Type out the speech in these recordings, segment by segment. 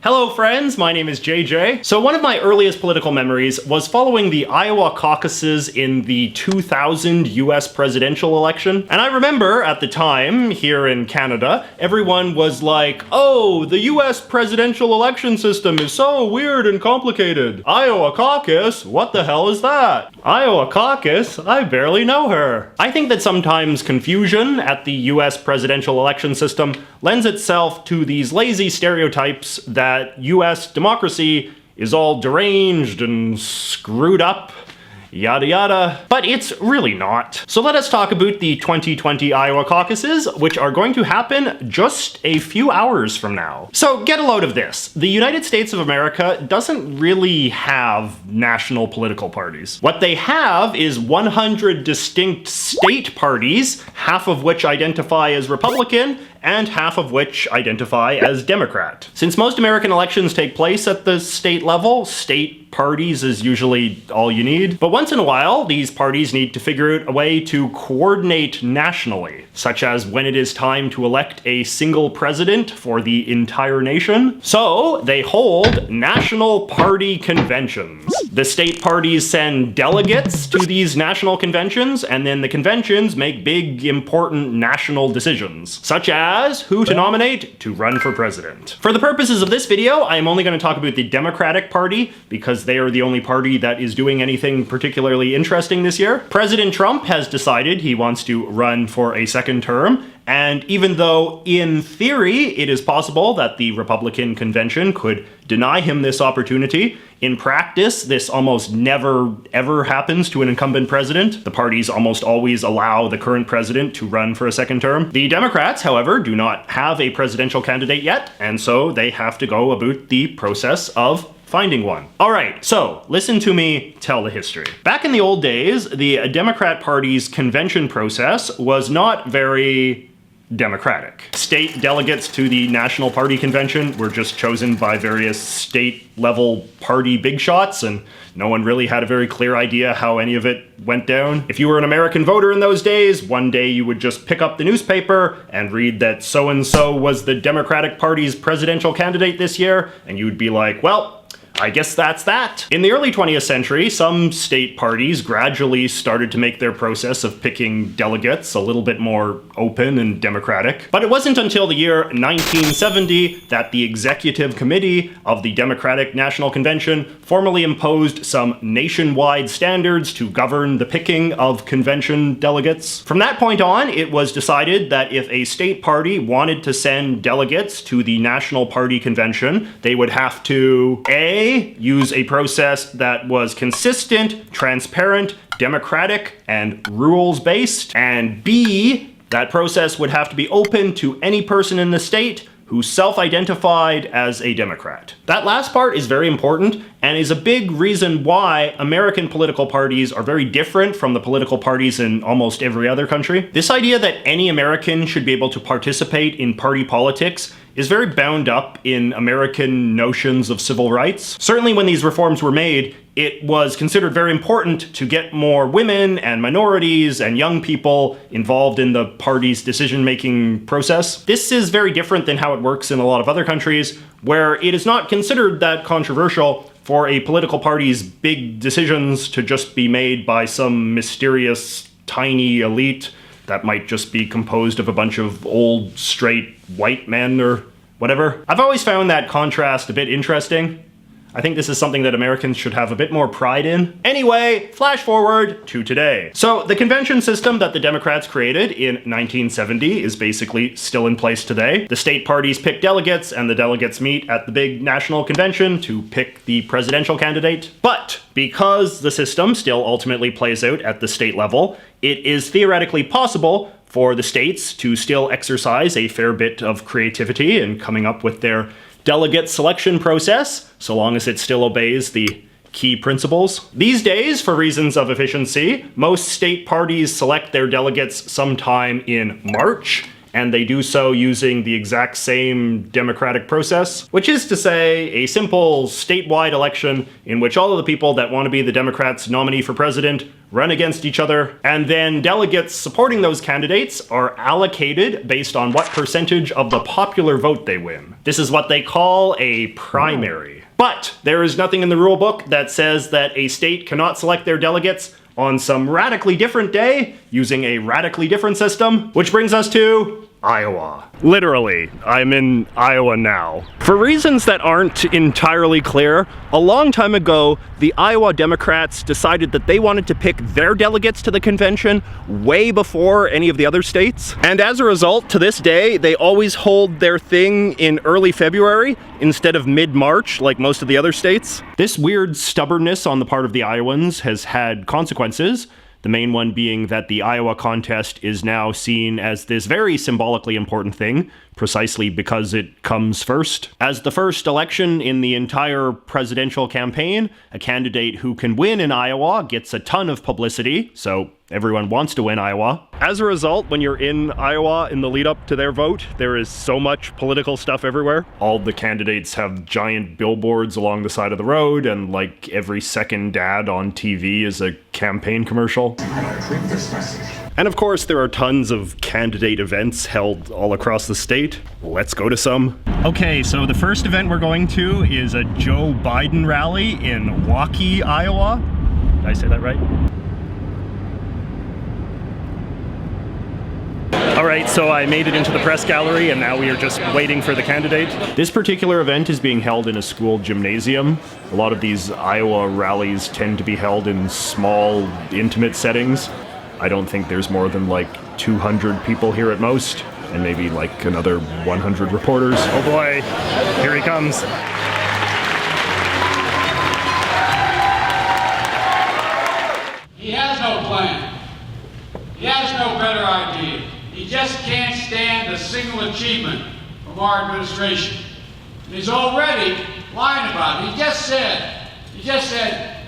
Hello friends, my name is JJ. So one of my earliest political memories was following the Iowa caucuses in the 2000 US presidential election. And I remember at the time, here in Canada, everyone was like, oh, the US presidential election system is so weird and complicated. Iowa Caucus? What the hell is that? Iowa Caucus? I barely know her. I think that sometimes confusion at the US presidential election system lends itself to these lazy stereotypes that US democracy is all deranged and screwed up, yada yada, but it's really not. So let us talk about the 2020 Iowa caucuses, which are going to happen just a few hours from now. So get a load of this. The United States of America doesn't really have national political parties. What they have is 100 distinct state parties, half of which identify as Republican, and half of which identify as Democrat. Since most American elections take place at the state level, state parties is usually all you need. But once in a while, these parties need to figure out a way to coordinate nationally, such as when it is time to elect a single president for the entire nation. So they hold national party conventions. The state parties send delegates to these national conventions, and then the conventions make big, important national decisions, such as who to nominate to run for president. For the purposes of this video, I am only going to talk about the Democratic Party, because they are the only party that is doing anything particularly interesting this year. President Trump has decided he wants to run for a second term, and even though in theory it is possible that the Republican convention could deny him this opportunity, in practice this almost never ever happens to an incumbent president. The parties almost always allow the current president to run for a second term. The Democrats, however, do not have a presidential candidate yet, and so they have to go about the process of finding one. Alright, so listen to me tell the history. Back in the old days, the Democrat Party's convention process was not very democratic. State delegates to the National Party Convention were just chosen by various state-level party big shots, and no one really had a very clear idea how any of it went down. If you were an American voter in those days, one day you would just pick up the newspaper and read that so-and-so was the Democratic Party's presidential candidate this year, and you'd be like, well, I guess that's that. In the early 20th century, some state parties gradually started to make their process of picking delegates a little bit more open and democratic. But it wasn't until the year 1970 that the Executive Committee of the Democratic National Convention formally imposed some nationwide standards to govern the picking of convention delegates. From that point on, it was decided that if a state party wanted to send delegates to the National Party Convention, they would have to use a process that was consistent, transparent, democratic, and rules-based, and B, that process would have to be open to any person in the state who self-identified as a Democrat. That last part is very important and is a big reason why American political parties are very different from the political parties in almost every other country. This idea that any American should be able to participate in party politics is very bound up in American notions of civil rights. Certainly when these reforms were made, it was considered very important to get more women and minorities and young people involved in the party's decision-making process. This is very different than how it works in a lot of other countries, where it is not considered that controversial for a political party's big decisions to just be made by some mysterious, tiny elite that might just be composed of a bunch of old, straight, white men or whatever. I've always found that contrast a bit interesting. I think this is something that Americans should have a bit more pride in. Anyway, flash forward to today. So the convention system that the Democrats created in 1970 is basically still in place today. The state parties pick delegates, and the delegates meet at the big national convention to pick the presidential candidate. But because the system still ultimately plays out at the state level, it is theoretically possible for the states to still exercise a fair bit of creativity in coming up with their delegate selection process, so long as it still obeys the key principles. These days, for reasons of efficiency, most state parties select their delegates sometime in March, and they do so using the exact same democratic process, which is to say a simple statewide election in which all of the people that want to be the Democrats' nominee for president run against each other, and then delegates supporting those candidates are allocated based on what percentage of the popular vote they win. This is what they call a primary. But there is nothing in the rule book that says that a state cannot select their delegates on some radically different day using a radically different system, which brings us to Iowa. Literally, I'm in Iowa now. For reasons that aren't entirely clear, a long time ago, the Iowa Democrats decided that they wanted to pick their delegates to the convention way before any of the other states. And as a result, to this day, they always hold their thing in early February instead of mid-March like most of the other states. This weird stubbornness on the part of the Iowans has had consequences. The main one being that the Iowa contest is now seen as this very symbolically important thing, precisely because it comes first. As the first election in the entire presidential campaign, a candidate who can win in Iowa gets a ton of publicity, so everyone wants to win Iowa. As a result, when you're in Iowa in the lead up to their vote, there is so much political stuff everywhere. All the candidates have giant billboards along the side of the road, and like every second ad on TV is a campaign commercial. And of course, there are tons of candidate events held all across the state. Let's go to some. Okay, so the first event we're going to is a Joe Biden rally in Waukee, Iowa. Did I say that right? All right, so I made it into the press gallery and now we are just waiting for the candidate. This particular event is being held in a school gymnasium. A lot of these Iowa rallies tend to be held in small, intimate settings. I don't think there's more than like 200 people here at most, and maybe like another 100 reporters. Oh boy, here he comes. He has no plan. He has no better idea. He just can't stand a single achievement from our administration. And he's already lying about it. He just said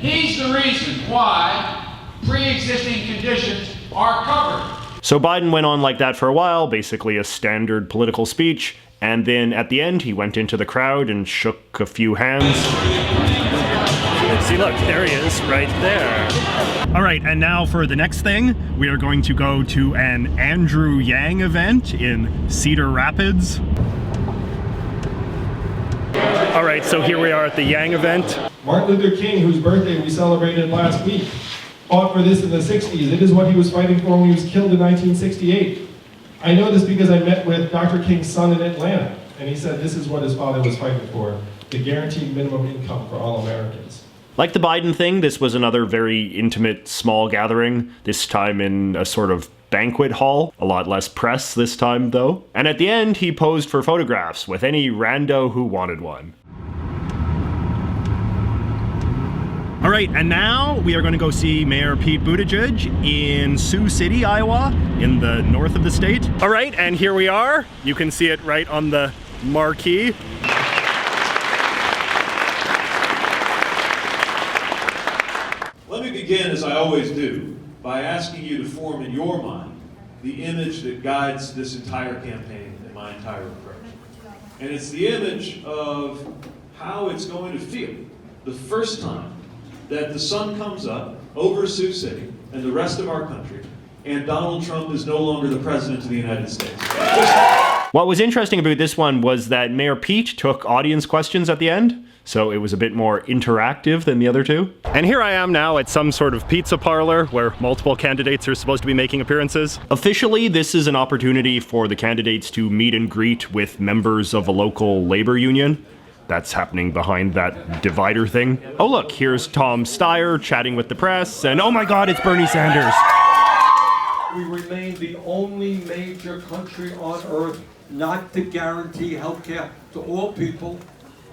he's the reason why pre-existing conditions are covered. So Biden went on like that for a while, basically a standard political speech, and then at the end he went into the crowd and shook a few hands. See, look, there he is, right there. All right, and now for the next thing, we are going to go to an Andrew Yang event in Cedar Rapids. All right, so here we are at the Yang event. Martin Luther King, whose birthday we celebrated last week, fought for this in the 60s. It is what he was fighting for when he was killed in 1968. I know this because I met with Dr. King's son in Atlanta, and he said this is what his father was fighting for, the guaranteed minimum income for all Americans. Like the Biden thing, this was another very intimate, small gathering, this time in a sort of banquet hall. A lot less press this time, though. And at the end, he posed for photographs with any rando who wanted one. All right, and now we are going to go see Mayor Pete Buttigieg in Sioux City, Iowa, in the north of the state. All right, and here we are. You can see it right on the marquee. Let me begin, as I always do, by asking you to form in your mind the image that guides this entire campaign and my entire approach. And it's the image of how it's going to feel the first time that the sun comes up over Sioux City and the rest of our country, and Donald Trump is no longer the president of the United States. What was interesting about this one was that Mayor Pete took audience questions at the end, so it was a bit more interactive than the other two. And here I am now at some sort of pizza parlor where multiple candidates are supposed to be making appearances. Officially, this is an opportunity for the candidates to meet and greet with members of a local labor union. That's happening behind that divider thing. Oh look, here's Tom Steyer chatting with the press, and oh my god, it's Bernie Sanders. We remain the only major country on earth not to guarantee health care to all people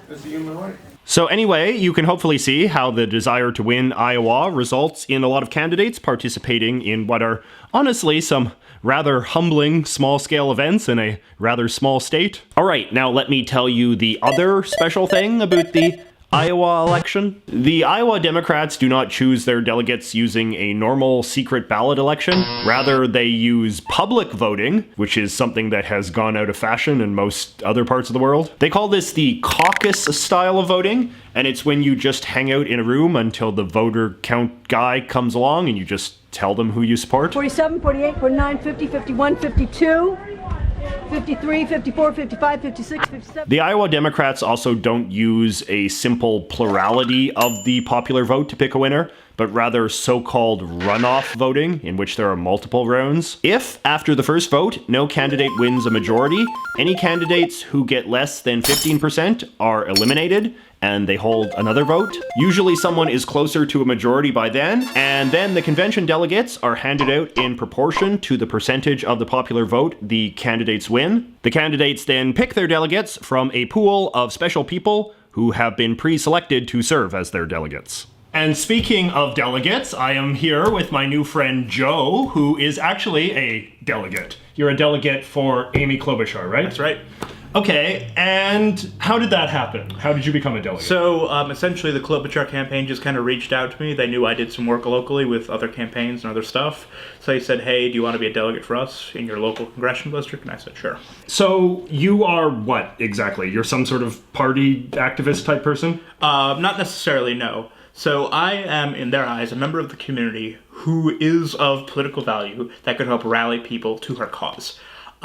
as a human right. So anyway, you can hopefully see how the desire to win Iowa results in a lot of candidates participating in what are honestly some rather humbling small-scale events in a rather small state. All right, now let me tell you the other special thing about the Iowa election. The Iowa Democrats do not choose their delegates using a normal secret ballot election. Rather, they use public voting, which is something that has gone out of fashion in most other parts of the world. They call this the caucus style of voting, and it's when you just hang out in a room until the voter count guy comes along and you just tell them who you support. 47, 48, 49, 50, 51, 52. 53, 54, 55, 56, 57. The Iowa Democrats also don't use a simple plurality of the popular vote to pick a winner, but rather so-called runoff voting, in which there are multiple rounds. If, after the first vote, no candidate wins a majority, any candidates who get less than 15% are eliminated, and they hold another vote. Usually someone is closer to a majority by then, and then the convention delegates are handed out in proportion to the percentage of the popular vote the candidates win. The candidates then pick their delegates from a pool of special people who have been pre-selected to serve as their delegates. And speaking of delegates, I am here with my new friend Joe, who is actually a delegate. You're a delegate for Amy Klobuchar, right? That's right. Okay, and how did that happen? How did you become a delegate? So essentially the Klobuchar campaign just kind of reached out to me. They knew I did some work locally with other campaigns and other stuff. So they said, hey, do you want to be a delegate for us in your local congressional district? And I said, sure. So you are what exactly? You're some sort of party activist type person? Not necessarily, no. So I am, in their eyes, a member of the community who is of political value that could help rally people to her cause.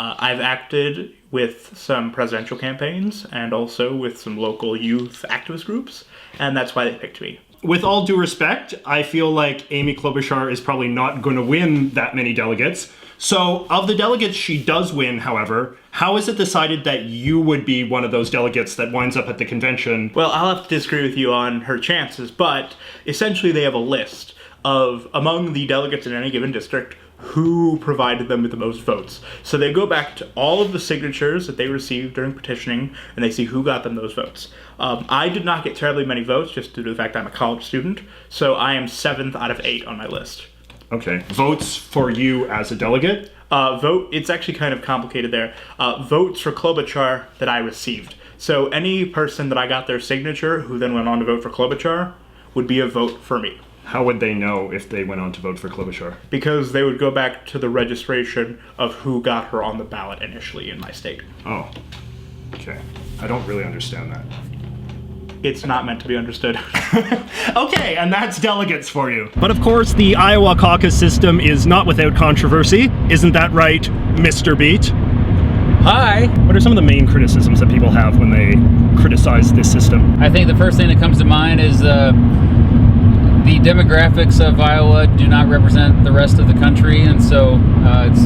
I've acted with some presidential campaigns and also with some local youth activist groups, and that's why they picked me. With all due respect, I feel like Amy Klobuchar is probably not going to win that many delegates. So, of the delegates she does win, however, how is it decided that you would be one of those delegates that winds up at the convention? Well, I'll have to disagree with you on her chances, but essentially they have a list of, among the delegates in any given district, who provided them with the most votes. So they go back to all of the signatures that they received during petitioning, and they see who got them those votes. I did not get terribly many votes, just due to the fact I'm a college student, so I am 7th out of 8 on my list. Okay. Votes for you as a delegate? It's actually kind of complicated there. Votes for Klobuchar that I received. So any person that I got their signature, who then went on to vote for Klobuchar, would be a vote for me. How would they know if they went on to vote for Klobuchar? Because they would go back to the registration of who got her on the ballot initially in my state. Oh, okay. I don't really understand that. It's not meant to be understood. Okay, and that's delegates for you. But of course, the Iowa Caucus system is not without controversy. Isn't that right, Mr. Beat? Hi. What are some of the main criticisms that people have when they criticize this system? I think the first thing that comes to mind is the demographics of Iowa do not represent the rest of the country, and so it's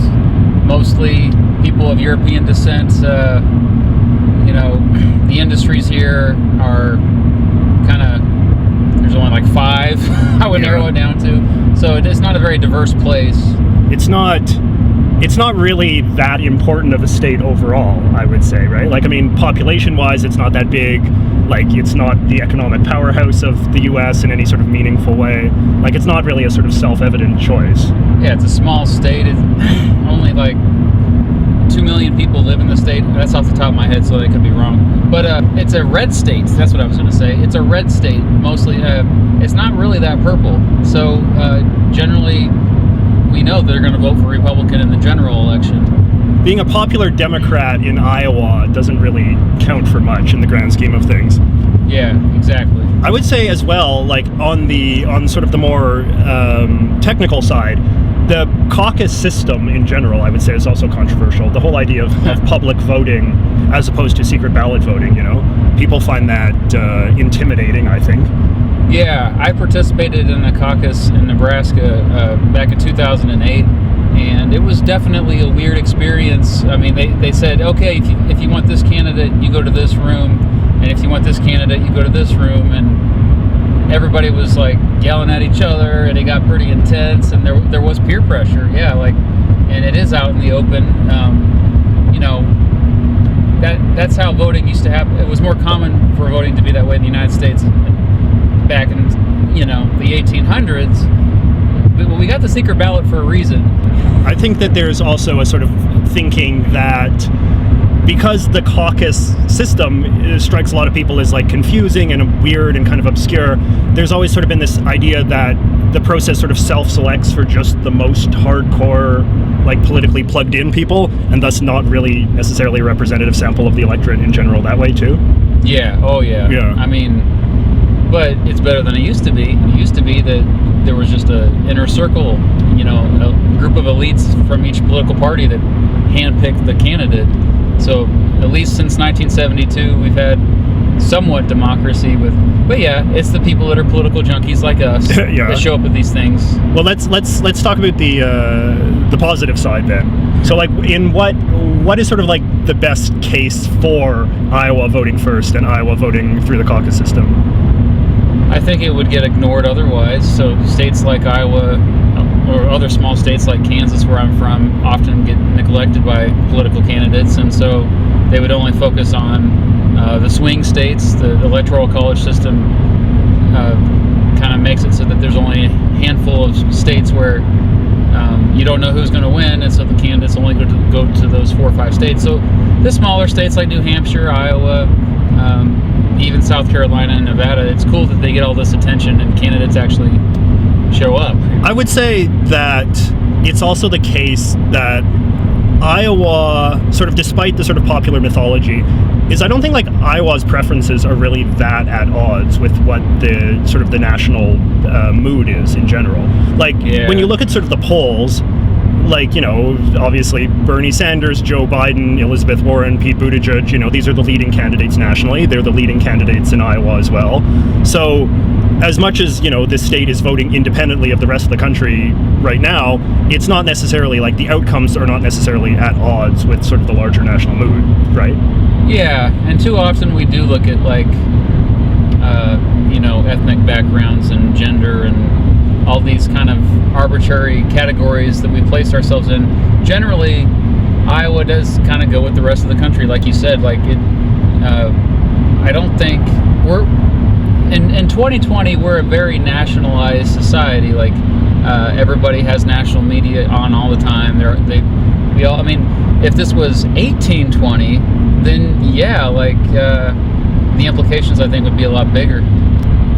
mostly people of European descent. The industries here are kind of, there's only like 5 I would narrow it down to. So it's not a very diverse place. It's not really that important of a state overall, I would say, right? Like, I mean, population-wise, it's not that big. Like, it's not the economic powerhouse of the U.S. in any sort of meaningful way. Like, it's not really a sort of self-evident choice. Yeah, it's a small state. It's only like 2 million people live in the state. That's off the top of my head, so I could be wrong. But it's a red state. That's what I was going to say. It's a red state, mostly. It's not really that purple. So generally, we know they're going to vote for Republican in the general election. Being a popular Democrat in Iowa doesn't really count for much in the grand scheme of things. Yeah, exactly. I would say as well, like on sort of the more technical side, the caucus system in general, I would say, is also controversial. The whole idea of public voting as opposed to secret ballot voting, people find that intimidating, I think. Yeah, I participated in a caucus in Nebraska back in 2008, and it was definitely a weird experience. I mean, they said, okay, if you want this candidate, you go to this room, and if you want this candidate, you go to this room, and everybody was like yelling at each other, and it got pretty intense, and there was peer pressure, and it is out in the open. That's how voting used to happen. It was more common for voting to be that way in the United States back in the 1800s. But we got the secret ballot for a reason. I think that there's also a sort of thinking that because the caucus system strikes a lot of people as like confusing and weird and kind of obscure, there's always sort of been this idea that the process sort of self-selects for just the most hardcore, like politically plugged in people, and thus not really necessarily a representative sample of the electorate in general that way too. Yeah, oh yeah. Yeah. I mean, but it's better than it used to be. It used to be that there was just a inner circle, you know, a group of elites from each political party that handpicked the candidate. So at least since 1972, we've had somewhat democracy but yeah, it's the people that are political junkies like us Yeah. that show up at these things. Well, let's talk about the positive side then. So, like, in what is sort of like the best case for Iowa voting first and Iowa voting through the caucus system? I think it would get ignored otherwise. So states like Iowa or other small states like Kansas, where I'm from, often get neglected by political candidates, and so they would only focus on the swing states. The electoral college system kind of makes it so that there's only a handful of states where you don't know who's going to win, and so the candidates only go to those 4 or 5 states. So the smaller states like New Hampshire, Iowa, even South Carolina and Nevada, it's cool that they get all this attention and candidates actually show up. I would say that it's also the case that Iowa, sort of despite the sort of popular mythology, is I don't think like Iowa's preferences are really that at odds with what the sort of the national mood is in general. Like when you look at sort of the polls, like, you know, obviously Bernie Sanders, Joe Biden, Elizabeth Warren, Pete Buttigieg, you know, these are the leading candidates nationally. They're the leading candidates in Iowa as well. So as much as, you know, this state is voting independently of the rest of the country right now, it's not necessarily like the outcomes are not necessarily at odds with sort of the larger national mood, right? Yeah, and too often we do look at like, you know, ethnic backgrounds and gender and all these kind of arbitrary categories that we place ourselves in. Generally, Iowa does kind of go with the rest of the country, like you said. Like it, I don't think we're in 2020. We're a very nationalized society. Like everybody has national media on all the time. We all. I mean, if this was 1820, then yeah, like the implications I think would be a lot bigger.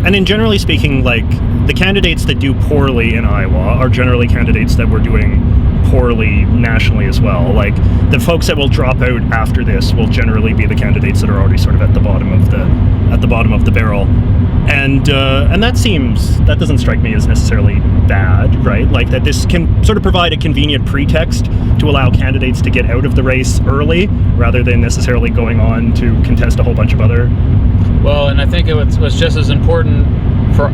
And in generally speaking, like, the candidates that do poorly in Iowa are generally candidates that were doing poorly nationally as well. Like, the folks that will drop out after this will generally be the candidates that are already sort of at the bottom of the barrel. And that doesn't strike me as necessarily bad, right? Like, that this can sort of provide a convenient pretext to allow candidates to get out of the race early rather than necessarily going on to contest a whole bunch of other. Well, and I think it was just as important for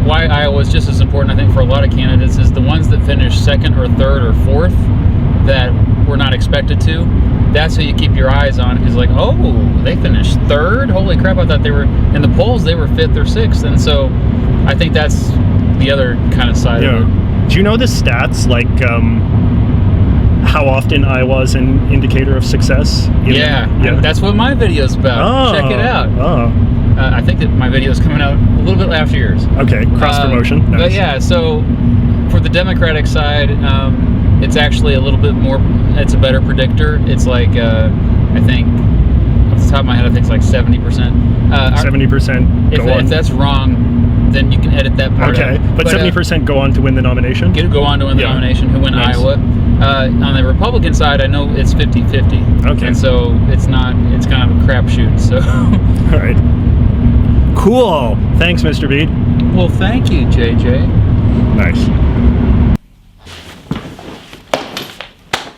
why Iowa was just as important, I think, for a lot of candidates is the ones that finished second or third or fourth that were not expected to. That's who you keep your eyes on, because like, oh, they finished third? Holy crap, I thought they were, in the polls, they were fifth or sixth. And so I think that's the other kind of side of it. Do you know the stats, like how often Iowa is an indicator of success? Yeah, that's what my video's about. Check it out. I think that my video is coming out a little bit after yours. Okay, cross promotion. Nice. But yeah, so for the Democratic side, it's actually a little bit more, it's a better predictor. It's like, I think, off the top of my head, I think it's like 70%. 70% if that's wrong, then you can edit that part out. Okay, but 70% go on to win the nomination? Go on to win the nomination, who win Iowa. On the Republican side, I know it's 50-50. Okay. And so it's kind of a crapshoot, so. All right. Cool. Thanks, Mr. Bede. Well, thank you, JJ. Nice.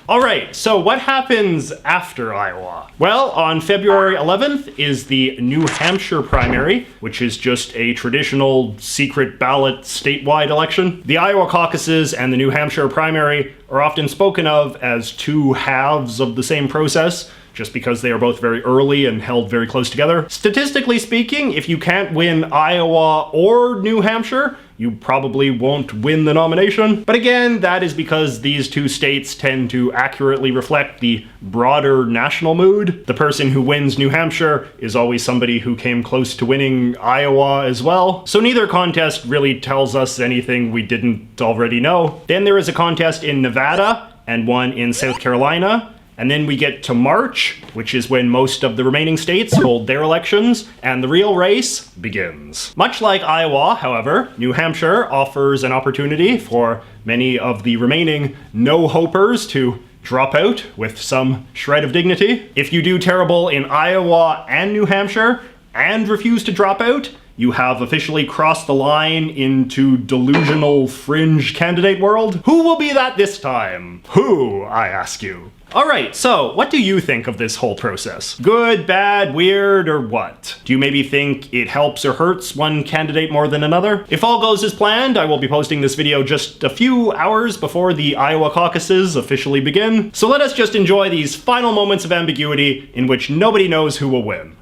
All right, so what happens after Iowa? Well, on February 11th is the New Hampshire primary, which is just a traditional secret ballot statewide election. The Iowa caucuses and the New Hampshire primary are often spoken of as two halves of the same process, just because they are both very early and held very close together. Statistically speaking, if you can't win Iowa or New Hampshire, you probably won't win the nomination. But again, that is because these two states tend to accurately reflect the broader national mood. The person who wins New Hampshire is always somebody who came close to winning Iowa as well. So neither contest really tells us anything we didn't already know. Then there is a contest in Nevada and one in South Carolina. And then we get to March, which is when most of the remaining states hold their elections, and the real race begins. Much like Iowa, however, New Hampshire offers an opportunity for many of the remaining no-hopers to drop out with some shred of dignity. If you do terrible in Iowa and New Hampshire and refuse to drop out, you have officially crossed the line into delusional fringe candidate world. Who will be that this time? Who, I ask you? Alright, so what do you think of this whole process? Good, bad, weird, or what? Do you maybe think it helps or hurts one candidate more than another? If all goes as planned, I will be posting this video just a few hours before the Iowa caucuses officially begin. So let us just enjoy these final moments of ambiguity in which nobody knows who will win.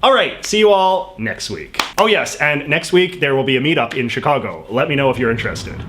Alright, see you all next week. Oh yes, and next week there will be a meetup in Chicago. Let me know if you're interested.